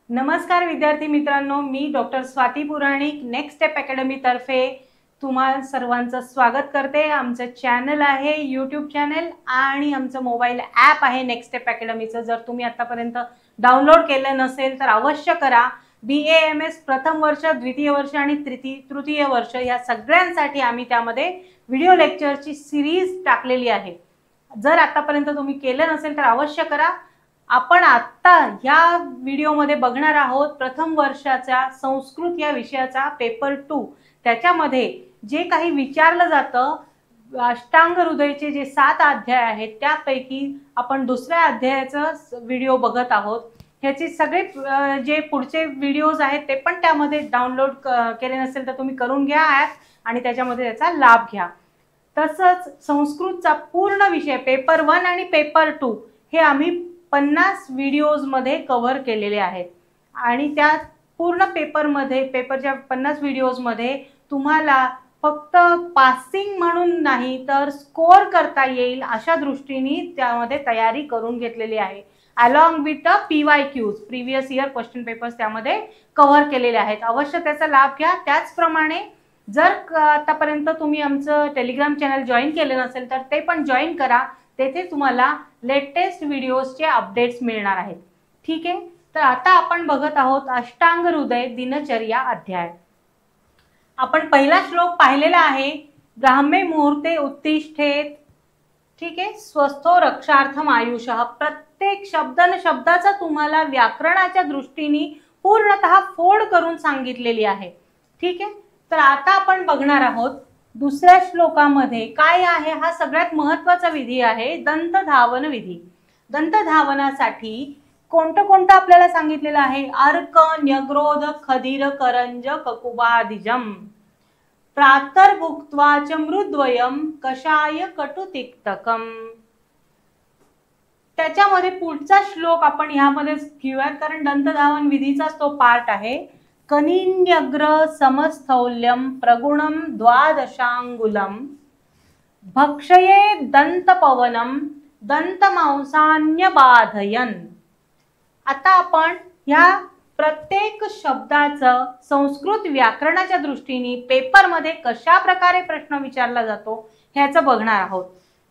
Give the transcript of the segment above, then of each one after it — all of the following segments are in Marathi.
नमस्कार विद्यार्थी मित्रांनो, मी डॉक्टर स्वाती पुराणिक नेक्स्ट स्टेप अकॅडमी तर्फे तुम्हा सर्वांचं स्वागत करते। आमचं चॅनल आहे यूट्यूब चॅनल आणि आमचं मोबाईल ॲप आहे नेक्स्ट स्टेप अकॅडमीचं। जर तुम्ही आतापर्यंत डाउनलोड केलं नसेल तर अवश्य करा। BAMS प्रथम वर्ष, द्वितीय वर्ष आणि तृतीय वर्ष या सगळ्यांसाठी आम्ही त्यामध्ये व्हिडिओ लेक्चरची सिरीज टाकलेली आहे। जर आतापर्यंत तुम्ही केलं नसेल तर अवश्य करा। आपण आता या व्हिडिओमध्ये बघणार आहोत प्रथम वर्षाचा संस्कृत या विषयाचा पेपर 2। त्याच्यामध्ये जे काही विचारलं जातं, अष्टांग हृदयचे जे 7 अध्याय आहेत त्यापैकी आपण दुसऱ्या अध्यायाचा व्हिडिओ बघत आहोत। ह्याचे सगळे जे पुढचे व्हिडिओज आहेत ते पण त्यामध्ये डाउनलोड केले नसेल तर तुम्ही करून घ्या ॲप आणि त्याच्यामध्ये त्याचा लाभ घ्या। तसंच संस्कृतचा पूर्ण विषय पेपर 1 आणि पेपर 2 हे आम्ही 50 व्हिडिओज मध्ये कव्हर केलेले आहेत आणि त्या पूर्ण पेपरच्या 50 व्हिडिओज मध्ये तुम्हाला फक्त पासिंग म्हणून नाही तर स्कोर करता येईल अशा दृष्टीने त्यामध्ये तयारी करून घेतलेली आहे। Along with PYQs previous year question papers त्यामध्ये कव्हर केलेले आहेत। अवश्य त्याचा लाभ घ्या। त्याचप्रमाणे जर आतापर्यंत तुम्ही आमचं टेलिग्राम चॅनल जॉईन केलं नसेल तर ते पण जॉईन करा। तेथे तुम्हाला लेटेस्ट व्हिडिओजचे अपडेट्स मिळणार आहेत। ठीक आहे, तर आता आपण बघत आहोत अष्टांग हृदय दिनचर्या अध्याय। आपण पहिला श्लोक पाहिलेला आहे, ब्राह्मे मुहूर्ते उत्तिष्ठेत। ठीक आहे, स्वस्थो रक्षार्थम आयुषः। प्रत्येक शब्दाचा तुम्हाला व्याकरणाच्या दृष्टीने पूर्णतः फोड करून सांगितलेली आहे। ठीक आहे, तर आता आपण बघणार आहोत दुसऱ्या श्लोकामध्ये काय आहे। हा सगळ्यात महत्त्वाचा विधी आहे, दंतधावन विधी। दंतधावनासाठी कोणतं आपल्याला सांगितलेलं आहे, अर्क, न्यग्रोध, खदीर, करंज, ककुबादिजम, प्रातर्भुक्त्वा च मृद्वयम, कषाय कटुतिक्तकम। त्याच्यामध्ये पुढचा श्लोक आपण ह्यामध्ये घेऊयात कारण दंतधावन विधीचाच तो पार्ट आहे। कनिन्यग्र समस्थौल्यम प्रगुणम द्वादशांगुलम, भक्षये दंतपवनम दंतमांसान्य बाधयन। आता आपण ह्या प्रत्येक शब्दाचं संस्कृत व्याकरणाच्या दृष्टीने पेपरमध्ये कशा प्रकारे प्रश्न विचारला जातो ह्याचं बघणार आहोत।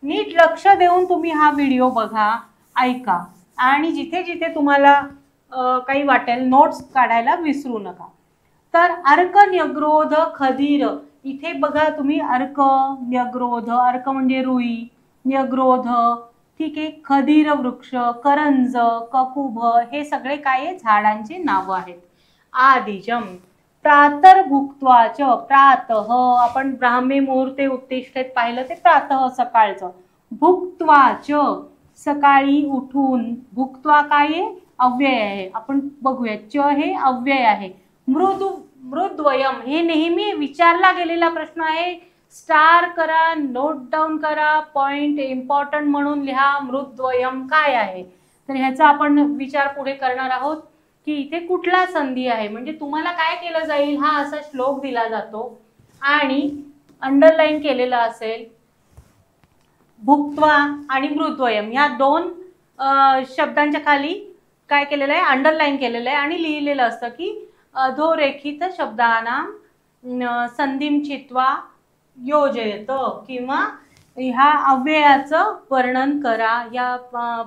नीट लक्ष देऊन तुम्ही हा व्हिडिओ बघा, ऐका आणि जिथे जिथे तुम्हाला काही वाटेल नोट्स काढायला विसरू नका। तर अर्क, न्यग्रोध, खदीर, इथे बघा तुम्ही अर्क, न्यग्रोध, अर्क म्हणजे रुई, न्यग्रोध, ठीक आहे, खदीर वृक्ष, करंज, ककुभ हे सगळे काय झाडांची नावं आहेत। आदिजम, प्रातर्भुक्त्वाच, प्रातः आपण ब्राह्मे मुहूर्ते उत्तिष्ठेत पाहिलं ते प्रातः सकाळचं। भुक्त्वाच सकाळी उठून, भुक्त्वा काय अव्यय आहे, आपण बघूया च हे अव्यय आहे। मृद्वयम हे नेहमी विचारला गेलेला प्रश्न आहे, स्टार करा, नोट डाऊन करा, पॉइंट इम्पॉर्टंट म्हणून लिहा। मृद्वयम काय आहे तर ह्याचा आपण विचार पुढे करणार आहोत की इथे कुठला संधी आहे। म्हणजे तुम्हाला काय केलं जाईल, हा असा श्लोक दिला जातो आणि अंडरलाईन केलेला असेल भुक्त्वा आणि मृद्वयम या 2 शब्दांच्या खाली काय केलेलं आहे, अंडरलाईन केलेलं आहे आणि लिहिलेलं असतं की अधोरेखित शब्दानां संधिम चित्वा योजयत, किंवा ह्या अव्ययाचं वर्णन करा, या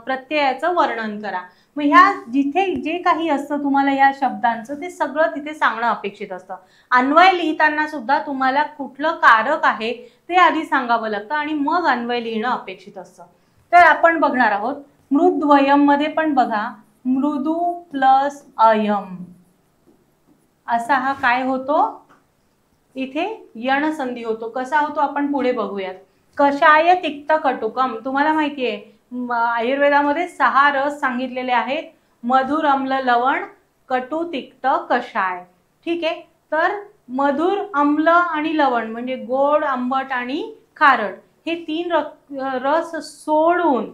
प्रत्ययाचं वर्णन करा। मग ह्या जिथे जे काही असतं तुम्हाला या शब्दांचं ते सगळं तिथे सांगणं अपेक्षित असतं। अन्वय लिहिताना सुद्धा तुम्हाला कुठलं कारक आहे ते आधी सांगावं लागतं आणि मग अन्वय लिहिणं अपेक्षित असतं। तर आपण बघणार आहोत मृद्वयम मध्ये पण बघा, मृदू प्लस अयम असा हा काय होतो, इथे यण संधी होतो। कसा होतो आपण पुढे बघूयात। कषाय तिक्त कटुकम, तुम्हाला माहिती आहे आयुर्वेदामध्ये 6 रस सांगितलेले आहेत, मधुर, अम्ल, लवण, कटु, तिक्त, कषाय। ठीक आहे, तर मधुर, अम्ल आणि लवण म्हणजे गोड, आंबट आणि खारट हे 3 रस सोडून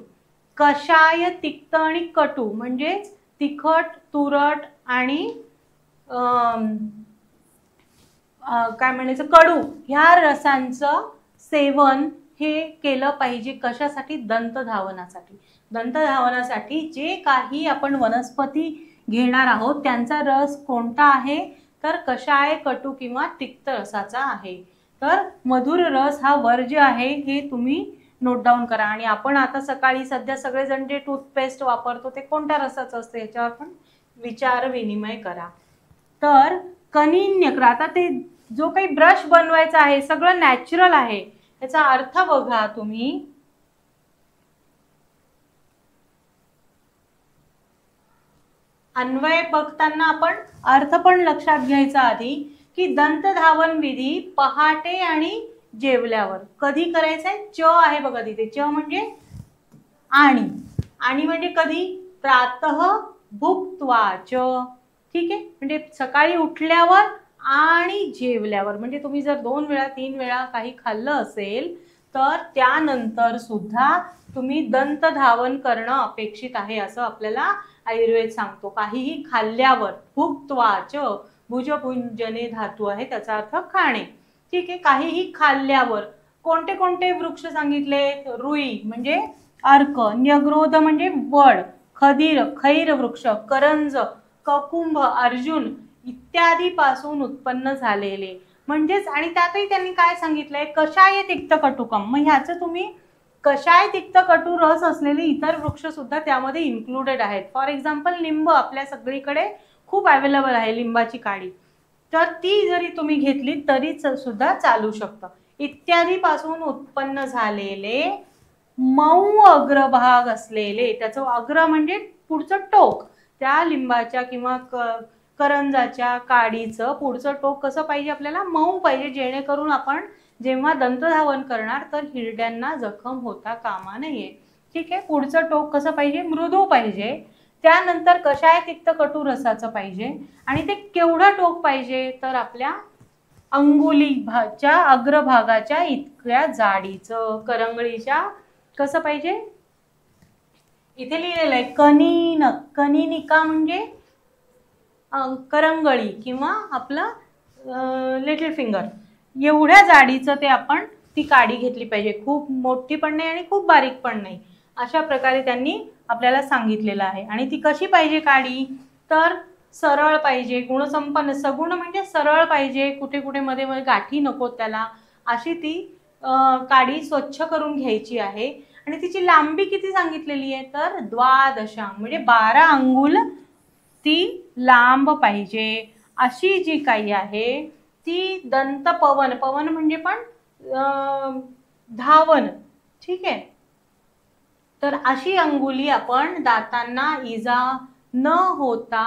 कषाय, तिक्त आणि कटू म्हणजे तिखट, तुरट आणि काय म्हणायचं कडू ह्या रसांचं सेवन हे केलं पाहिजे। कशासाठी, दंतधावनासाठी। दंतधावनासाठी जे काही आपण वनस्पती घेणार आहोत त्यांचा रस कोणता आहे, तर कषाय, कटू किंवा तिक्त रसाचा आहे. तर मधुर रस हा वर्ज्य आहे हे तुम्ही नोट डाऊन करा. आणि आपण आता सकाळी सध्या सगळेजण जे टूथपेस्ट वापरतो ते कोणत्या रसाचं असतं याच्यावर पण विचार विनिमय करा. तर कनिन्यग्र, आता ते जो काही ब्रश बनवायचा आहे सगळं नॅचरल आहे, याचा अर्थ बघा तुम्ही. अन्वय बघताना आपण अर्थ पण लक्षात घ्यायचा आधी, की दंत धावन विधी पहाटे आणि जेवल्यावर कधी करायचंय. च आहे बघा तिथे, च म्हणजे आणि म्हणजे कधी, प्रातः भुक्त्वा च. ठीक आहे, म्हणजे सकाळी उठल्यावर आणि जेवल्यावर. म्हणजे तुम्ही जर 2 वेळा 3 वेळा काही खाल्लं असेल तर त्यानंतर सुद्धा तुम्ही दंत धावन करणं अपेक्षित आहे असं आपल्याला आयुर्वेद सांगतो. काहीही खाल्ल्यावर, भुक्त्वाच, भुजभुंजने धातू आहे त्याचा अर्थ खाणे. ठीक आहे, काहीही खाल्ल्यावर कोणते कोणते वृक्ष सांगितले, रुई म्हणजे अर्क, न्यग्रोध म्हणजे वड, खदीर खैर वृक्ष, करंज, ककुंभ, अर्जुन इत्यादी पासून उत्पन्न झालेले. म्हणजेच आणि त्यातही त्यांनी काय सांगितलंय, कषाय तिक्त कटुकम. मग ह्याचं तुम्ही कषाय तिक्त कटू रस असलेले इतर वृक्ष सुद्धा त्यामध्ये इन्क्लुडेड आहेत. फॉर एक्झाम्पल लिंब आपल्या सगळीकडे खूप अवेलेबल आहे, लिंबाची काडी, तर ती जरी तुम्ही घेतली तरी सुद्धा चालू शकतं. इत्यादी पासून उत्पन्न झालेले मऊ अग्रभाग असलेले, त्याचं अग्र म्हणजे पुढचं टोक, त्या लिंबाच्या किंवा करंजाच्या काडीचं पुढचं टोक कसं पाहिजे आपल्याला, मऊ पाहिजे, जेणेकरून आपण जेव्हा दंतधावन करणार तर हिरड्यांना जखम होता कामा नये. ठीक आहे, पुढचं टोक कसं पाहिजे, मृदू पाहिजे. त्यानंतर कषाय तिक्त कटू रसाचं पाहिजे. आणि ते केवढं टोक पाहिजे, तर आपल्या अंगुलीच्या अग्रभागाच्या इतक्या जाडीचं. करंगळीच्या कसं पाहिजे, इथे लिहिलेलं आहे कनीन, कनिनिका म्हणजे करंगळी किंवा आपलं लिटिल फिंगर, एवढ्या जाडीचं ते आपण ती काडी घेतली पाहिजे. खूप मोठी पण नाही आणि खूप बारीक पण नाही, अशा प्रकारे त्यांनी आपल्याला सांगितलेलं आहे. आणि ती कशी पाहिजे काडी, तर सरळ पाहिजे, गुणसंपन्न. सगुण म्हणजे सरळ पाहिजे, कुठे कुठे मध्ये मध्ये गाठी नको त्याला, अशी ती काडी स्वच्छ करून घ्यायची आहे. आणि तिची लांबी किती सांगितलेली आहे, तर 12 म्हणजे 12 अंगुल ती लांब पाहिजे. अशी जी काही आहे ती दंत पवन, पवन म्हणजे पण धावन. ठीक आहे, तर अशी अंगुली आपण दातांना इजा न होता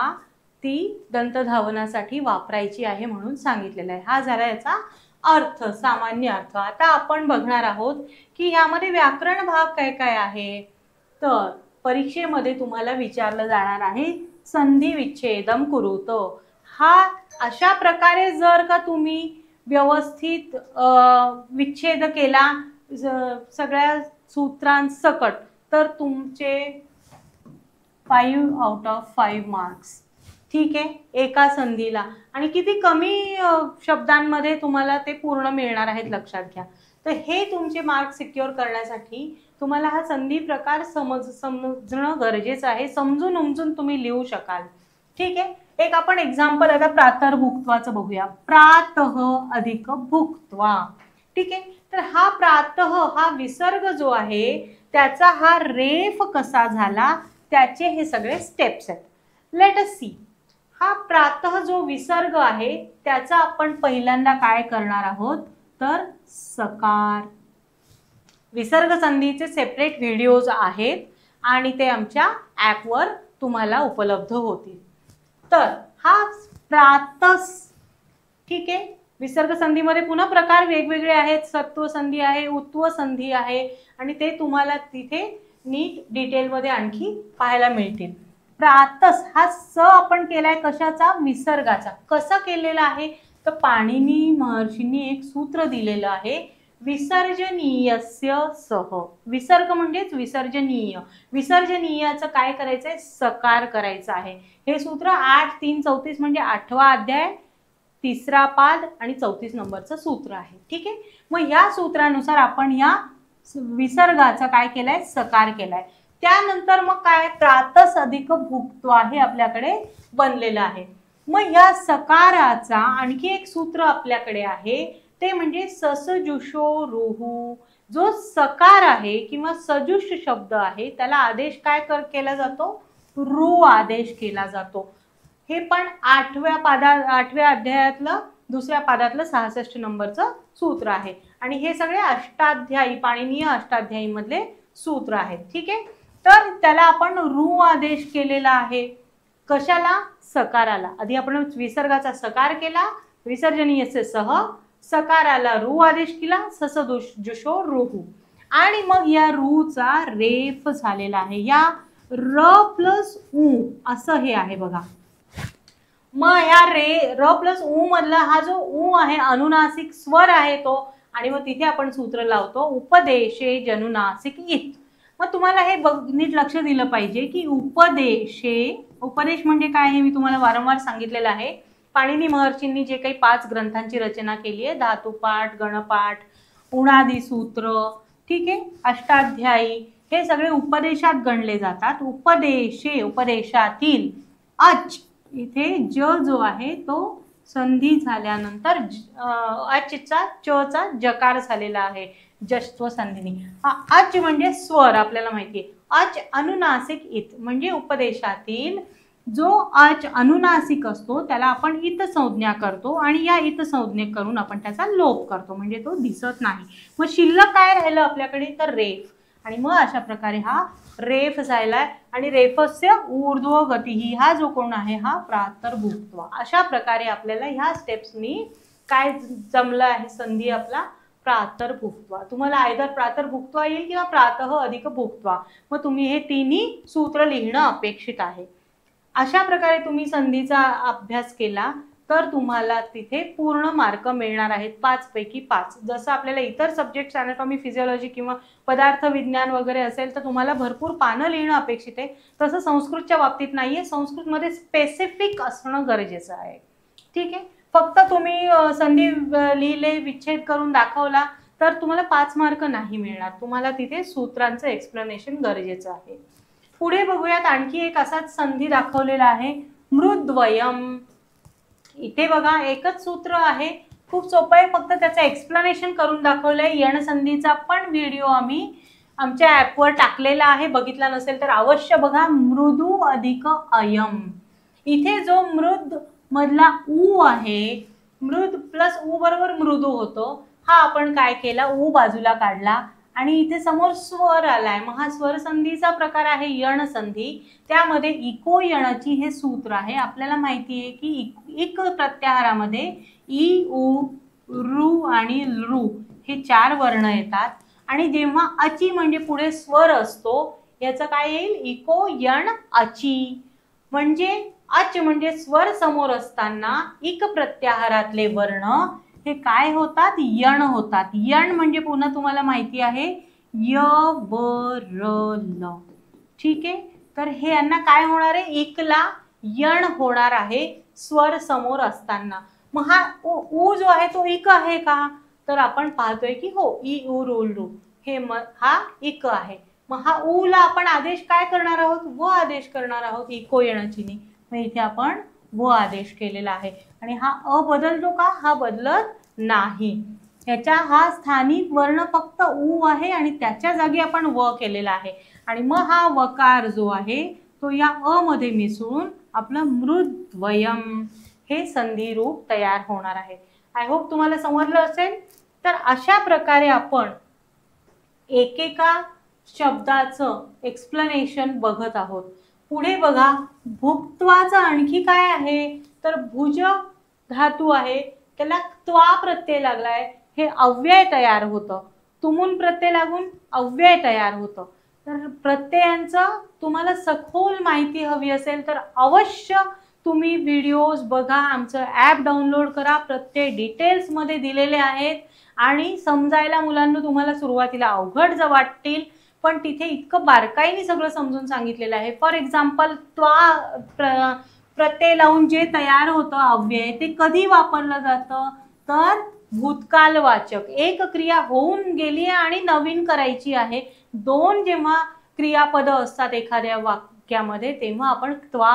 ती दंतधावनासाठी वापरायची आहे म्हणून सांगितलेलं आहे. हा झाला याचा अर्थ, सामान्य अर्थ. आता आपण बघणार आहोत की यामध्ये व्याकरण भाग काय काय आहे. तर परीक्षेमध्ये तुम्हाला विचारलं जाणार आहे संधी विच्छेदम कुरुतो. हा अशा प्रकारे जर का तुम्ही व्यवस्थित विच्छेद केला सगळ्या सूत्रांसकट तर तुमचे 5 आउट ऑफ 5 मार्क्स. ठीक आहे, एका संधीला. आणि किती कमी शब्दांमध्ये तुम्हाला ते पूर्ण मिळणार आहेत, लक्षात घ्या. तर हे तुमचे मार्क सिक्युअर करण्यासाठी तुम्हाला हा संधी प्रकार समजणं गरजेचं आहे. समजून उमजून तुम्ही लिहू शकाल. ठीक आहे, एक आपण एक्झाम्पल आता प्रातर्भुक्त्वाचं बघूया. प्रातः अधिक भुक्त्वा. ठीक आहे, तर हा प्रातः हा विसर्ग जो आहे त्याचा हा रेफ कसा झाला त्याचे हे सगळे स्टेप्स आहेत. Let us see. हा प्रातः जो विसर्ग आहे त्याचा आपण पहिल्यांदा काय करणार आहोत, तर सकार. विसर्ग संधीचे सेपरेट व्हिडिओज आहेत आणि ते आमच्या ॲपवर तुम्हाला उपलब्ध होतील. तर हा प्रातस. ठीक आहे, विसर्ग संधीमध्ये पुन्हा प्रकार वेगवेगळे आहेत. सत्व संधी आहे, उत्व संधी आहे आणि ते तुम्हाला तिथे नीट डिटेलमध्ये आणखी पाहायला मिळतील. प्रातस हा स आपण केलाय कशाचा, विसर्गाचा. कसं केलेला आहे तर पाणिनी महर्षींनी एक सूत्र दिलेलं आहे, विसर्जनीयस्य सह. विसर्ग म्हणजेच विसर्जनीय. विसर्जनीयाचं काय करायचंय, सकार करायचं आहे. हे सूत्र 8, 3, 34 म्हणजे 8वा अध्याय 3रा पाद आणि 34 नंबरचं सूत्र आहे. ठीक आहे, मग या सूत्रानुसार आपण या विसर्गाचा काय केलाय, सकार केलाय. त्यानंतर मग काय, प्रातस अधिक भुक्त्वा हे आपल्याकडे बनलेलं आहे. मग या सकाराचा आणखी एक सूत्र आपल्याकडे आहे, ते म्हणजे ससजुषो रुहू. जो सकार आहे किंवा सजुष शब्द आहे त्याला आदेश काय केला जातो, रु आदेश केला जातो. हे पण 8व्या अध्यायातलं दुसऱ्या पादातलं 66 नंबरचं सूत्र आहे आणि हे सगळे अष्टाध्यायी पाणिनीय अष्टाध्यायी मधले सूत्र आहेत. ठीक आहे, तर त्याला आपण रु आदेश केलेला आहे. कशाला, सकाराला. आधी आपण विसर्गाचा सकार केला, विसर्जनीयचे सह, सकाराला रु आदेश केला, ससजुषो रुहू. आणि मग या रूचा रेफ झालेला आहे. या र प्लस उ असं हे आहे बघा. मग या र प्लस उ मधला हा जो उ आहे अनुनासिक स्वर आहे तो, आणि मग तिथे आपण सूत्र लावतो उपदेशे जनुनासिक इत. मग तुम्हाला हे नीट लक्ष दिलं पाहिजे की उपदेश म्हणजे काय हे मी तुम्हाला वारंवार सांगितलेलं आहे. पाणिनी महर्षींनी जे काही 5 ग्रंथांची रचना केली आहे, धातुपाठ, गणपाठ, उणादी सूत्र, ठीक आहे, अष्टाध्यायी, हे सगळे उपदेशात गणले जातात. उपदेशातील अच, इथे ज जो आहे तो संधी झाल्यानंतर अचचा चचा जकार झालेला आहे जस्त्व संधीनी. अच म्हणजे स्वर आपल्याला माहिती आहे. अच अनुनासिक इत म्हणजे उपदेशातील जो अच अनुनासिक असतो त्याला आपण इत संज्ञा करतो आणि या इत संज्ञे करून आपण त्याचा लोप करतो, म्हणजे तो दिसत नाही. मग शिल्लक काय राहिलं आपल्याकडे, तर रेफ. आणि मग अशा प्रकारे हा रेफ झालाय आणि रेफस्य ऊर्ध्व गती, हा जो कोण आहे हा प्रातर भुक्त्वा. अशा प्रकारे आपल्याला ह्या स्टेप्सनी काय जमलं आहे, संधी आपला प्रातर भुक्त्वा. तुम्हाला आयदर प्रातर भुक्त्वा येईल किंवा प्रातः अधिक भुक्त्वा. मग तुम्ही हे तिन्ही सूत्र लिहिणं अपेक्षित आहे. अशा प्रकारे तुम्ही संधीचा अभ्यास केला तर तुम्हाला तिथे पूर्ण मार्क मिळणार आहेत, 5 पैकी 5. जसं आपल्याला इतर सब्जेक्ट्स अॅनाटॉमी, फिजिओलॉजी किंवा पदार्थ विज्ञान वगैरे असेल तर तुम्हाला भरपूर पानं लिहिणं अपेक्षित आहे, तसं संस्कृतच्या बाबतीत नाहीये. संस्कृतमध्ये स्पेसिफिक असणं गरजेचं आहे. ठीक आहे, फक्त तुम्ही संधी लिहिले, विच्छेद करून दाखवला तर तुम्हाला 5 मार्क नाही मिळणार. तुम्हाला तिथे सूत्रांचं एक्सप्लेनेशन गरजेचं आहे. पुढे बघूयात, आणखी एक असाच संधी दाखवलेला आहे, मृद्वयम. इथे बघा एकच सूत्र आहे, खूप सोपं आहे, फक्त त्याचं एक्सप्लेनेशन करून दाखवलंय. यण संधीचा पण व्हिडिओ आम्ही आमच्या ॲपवर टाकलेला आहे, बघितला नसेल तर अवश्य बघा. मृदू अधिक अयम. इथे जो मृद मधला उ आहे, मृद प्लस उ बरोबर मृदू होतो, हा आपण काय केला, उ बाजूला काढला आणि इथे समोर स्वर आलाय. मग हा स्वर संधीचा प्रकार आहे यण संधी. त्यामध्ये इको यणाची हे सूत्र आहे. आपल्याला माहिती आहे की इक प्रत्याहारामध्ये इ, उ, रु आणि लृ हे 4 वर्ण येतात आणि जेव्हा अची म्हणजे पुढे स्वर असतो याचं काय येईल, इको यण अची. म्हणजे अच म्हणजे स्वर समोर असताना इक प्रत्याहारातले वर्ण हे काय होतात, यण होतात. यण म्हणजे पुन्हा तुम्हाला माहिती आहे य, व, र, ल. ठीक आहे, तर हे यांना काय होणार आहे, इकला यण होणार आहे स्वर समोर असताना. मग हा उ जो आहे तो इक आहे का, तर आपण पाहतोय की हो, इ, उ, रु, लृ हे हा इक आहे. मग हा उ ला आपण आदेश काय करणार आहोत, व आदेश करणार आहोत इको यणाचीनी. मग इथे आपण व आदेश केलेला आहे आणि हा अ बदलतो का, हा बदलत नाही. याच्या हा स्थानिक वर्ण फक्त उ आहे आणि त्याच्या जागी आपण व केलेला आहे. आणि मग हा वकार जो आहे तो या अ मध्ये मिसळून आपलं मृद्वयम हे संधी रूप तयार होणार आहे. आय होप तुम्हाला समजलं असेल. तर अशा प्रकारे आपण एकेका शब्दाचं एक्सप्लेनेशन बघत आहोत. पुढे बघा, भुक्त्वाचं आणखी काय आहे, तर भुज धातू आहे, त्याला त्वा प्रत्यय लागलाय, हे अव्यय तयार होतं. तुमून प्रत्यय लागून अव्यय तयार होतं. तर प्रत्ययांचं तुम्हाला सखोल माहिती हवी असेल तर अवश्य तुम्ही व्हिडिओज बघा, आमचं ॲप डाउनलोड करा. प्रत्यय डिटेल्समध्ये दिलेले आहेत आणि समजायला मुलांना तुम्हाला सुरुवातीला अवघड वाटतील, पण तिथे इतकं बारकाईने सगळं समजून सांगितलेलं आहे. फॉर एक्झाम्पल, त्वा प्रत्यय लावून जे तयार होतं अव्यय ते कधी वापरलं जातं, तर भूतकालवाचक. एक क्रिया होऊन गेली आणि नवीन करायची आहे, 2 जेव्हा क्रियापद असतात एखाद्या वाक्यामध्ये तेव्हा आपण त्वा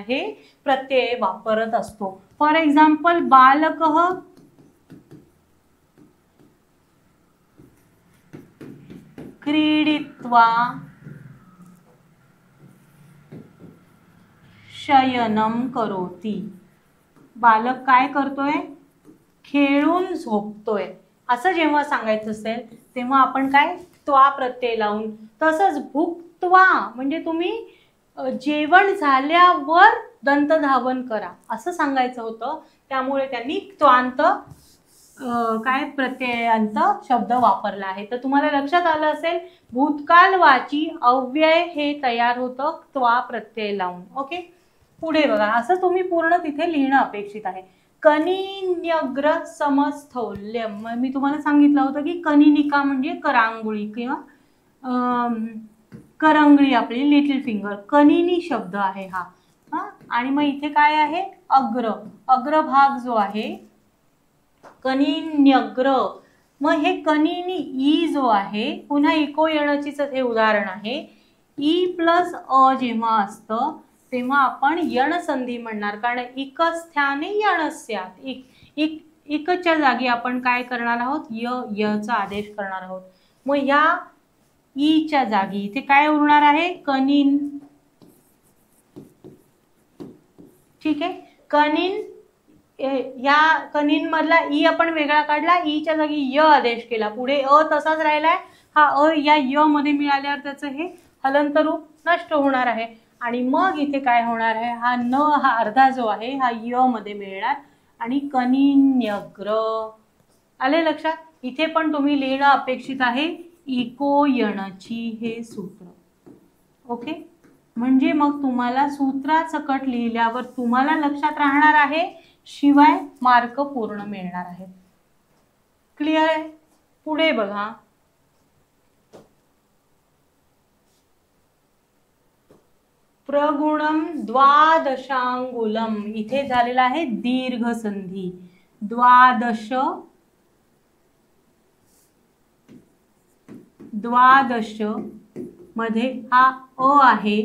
हे प्रत्यय वापरत असतो. फॉर एक्झाम्पल बालकः क्रीडित्वा शयनम करोति. बालक काय करतोय? खेळून झोपतोय. असं जेव्हा सांगायचं असेल तेव्हा आपण काय त्वा प्रत्यय लावून. तसंच भुक्त्वा म्हणजे तुम्ही जेवण झाल्यावर दंतधावन करा असं सांगायचं होतं, त्यामुळे त्यांनी त्वांत काय प्रत्ययांत शब्द वापरला आहे. तर तुम्हाला लक्षात आलं असेल भूतकालवाची अव्यय हे तयार होतं त्वा प्रत्यय लावून. ओके, पुढे बघा. असं तुम्ही पूर्ण तिथे लिहिणं अपेक्षित आहे. कनिन्यग्र समस्थौल्यम. मी तुम्हाला सांगितलं होतं की कनिनिका म्हणजे करांगुळी किंवा करंगळी, आपली लिटिल फिंगर. कनिनी शब्द आहे हा. आणि मग इथे काय आहे? अग्र. अग्रभाग जो आहे कनिन्यग्र. मग हे कनिनी ई जो आहे, पुन्हा इको येण्याचीच हे उदाहरण आहे. ई प्लस अ जेव्हा असतं तेव्हा आपण यण संधी म्हणणार, कारण इकस्थाने यणस्यात. इकच्या जागी आपण काय करणार आहोत? यचा आदेश करणार आहोत. मग या ईच्या जागी इथे काय उरणार आहे? कनिन. ठीक आहे, कनिन. या कनिन मधला ई आपण वेगळा काढला, ईच्या जागी य आदेश केला, पुढे अ तसाच राहिलाय. हा अ या य मध्ये मिळाल्यावर त्याचं हे हलंत रूप नष्ट होणार आहे. आणि मग इथे काय होणार आहे? हा न हा अर्धा जो आहे हा य मध्ये मिळणार आणि कनिन्यग्र. आले लक्षात? इथे पण तुम्ही लिहिणं अपेक्षित आहे इको यणची हे सूत्र. ओके, म्हणजे मग तुम्हाला सूत्रासकट लिहिल्यावर तुम्हाला लक्षात राहणार आहे, शिवाय मार्क पूर्ण मिळणार आहेत. क्लिअर आहे? पुढे बघा. प्रगुणम द्वादशांगुलम. इथे झालेला आहे दीर्घ संधी. द्वादश मध्ये हा अ आहे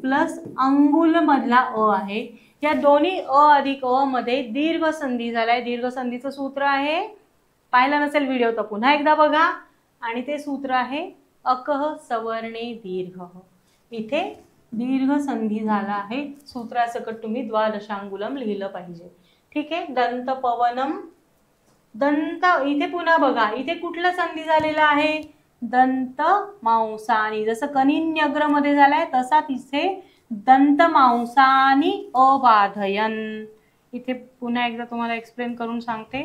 प्लस अंगुल मधला अ आहे. या दोन्ही अ अधिक अ मध्ये दीर्घ संधी झालाय. दीर्घ संधीचं सूत्र आहे, पाहिलं नसेल व्हिडिओ तर पुन्हा एकदा बघा. आणि ते सूत्र आहे अकह सवर्णे दीर्घ. इथे दीर्घ संधी झाला आहे. सूत्रासकट तुम्ही द्वादशांगुलम लिहिलं पाहिजे. ठीक आहे. दंत पवनम. दंत इथे पुन्हा बघा, इथे कुठला संधी झालेला आहे? दंत मांसानी. जसं कनिन्यग्र मध्ये झालाय तसा तिथे दंत मांसानी अबाधयन. इथे पुन्हा एकदा तुम्हाला एक्सप्लेन करून सांगते.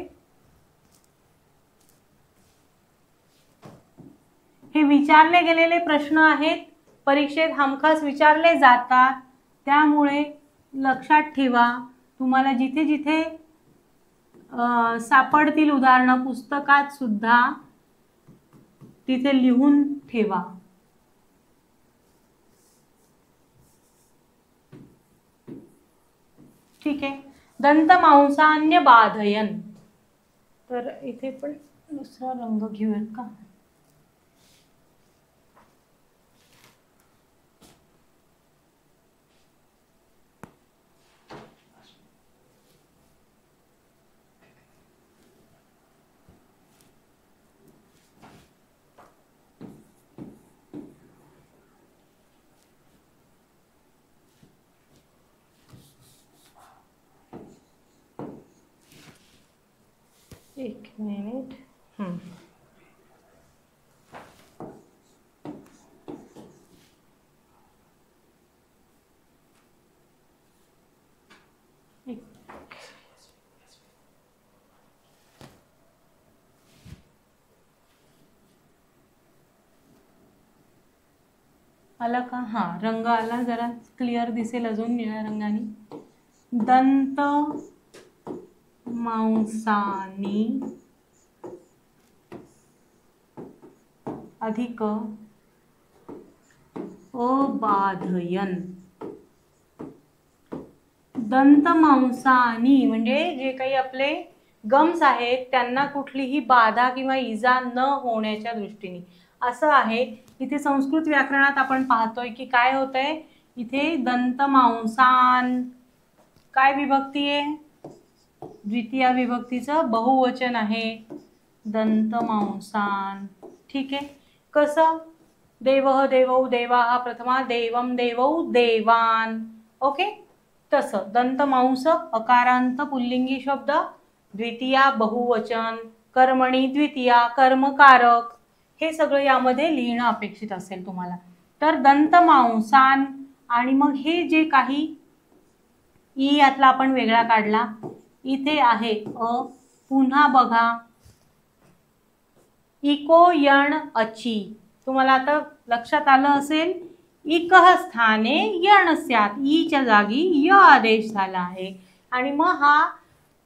हे विचारले गेलेले प्रश्न आहेत, परीक्षेत हमखास विचारले जातात, त्यामुळे लक्षात ठेवा. तुम्हाला जिथे जिथे सापडतील उदाहरणं पुस्तकात सुद्धा तिथे लिहून ठेवा. ठीक आहे. दंत मांसान्य बाधयन. तर इथे पण दुसरा रंग घेऊयात का? एक मिनिट. आला का? हा, रंग आला, जरा क्लिअर दिसेल अजून निळ्या रंगाने. दंत मांसानी अधिक अबाधयन. दंत मांसानी म्हणजे जे काही आपले गम्स आहेत त्यांना कुठलीही बाधा किंवा इजा न होण्याच्या दृष्टीने. असं आहे इथे संस्कृत व्याकरणात आपण पाहतोय की काय होतंय, इथे दंतमांसान काय विभक्ती आहे, द्वितीय विभक्तीचं बहुवचन आहे, दंतमांसान. ठीक आहे. कसं, देवः देवौ देवाः प्रथमा, देवं देवौ देवान. ओके. तसं दंतमांस अकारांत पुल्लिंगी शब्द, द्वितीया बहुवचन, कर्मणी द्वितीया कर्मकारक, हे सगळं यामध्ये लिहिणं अपेक्षित असेल तुम्हाला. तर दंतमांसान आणि मग हे जे काही ई यातला आपण वेगळा काढला, इथे आहे अ, पुन्हा बघा इको यण अची. तुम्हाला आता लक्षात आलं असेल, इकः स्थाने यण स्यात्, ईच्या जागी य आदेश झाला आहे आणि मग हा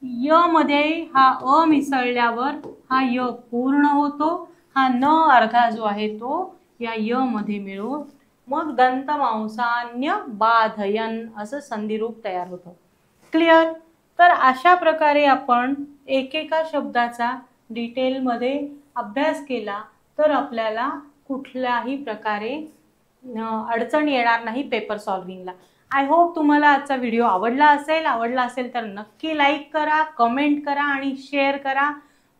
य मध्ये हा अ मिसळल्यावर हा य पूर्ण होतो, हा न अर्धा जो आहे तो या य मध्ये मिळून मग दंतमांसान्य बाधयन असं संधिरूप तयार होतं. क्लिअर. तर अशा प्रकारे आपण एकेका शब्दाचा डिटेलमध्ये अभ्यास केला तर आपल्याला कुठल्याही प्रकारे अडचण येणार नाही पेपर सॉल्विंगला. आय होप तुम्हाला आजचा व्हिडिओ आवडला असेल तर नक्की लाईक करा, कमेंट करा आणि शेअर करा.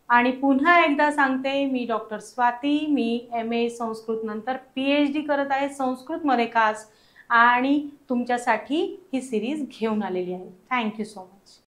आणि पुन्हा एकदा सांगते, मी डॉक्टर स्वाती, मी MA संस्कृत नंतर PhD करत आहे संस्कृतमध्ये खास, आणि तुमच्यासाठी ही सिरीज घेऊन आलेली आहे. Thank you so much.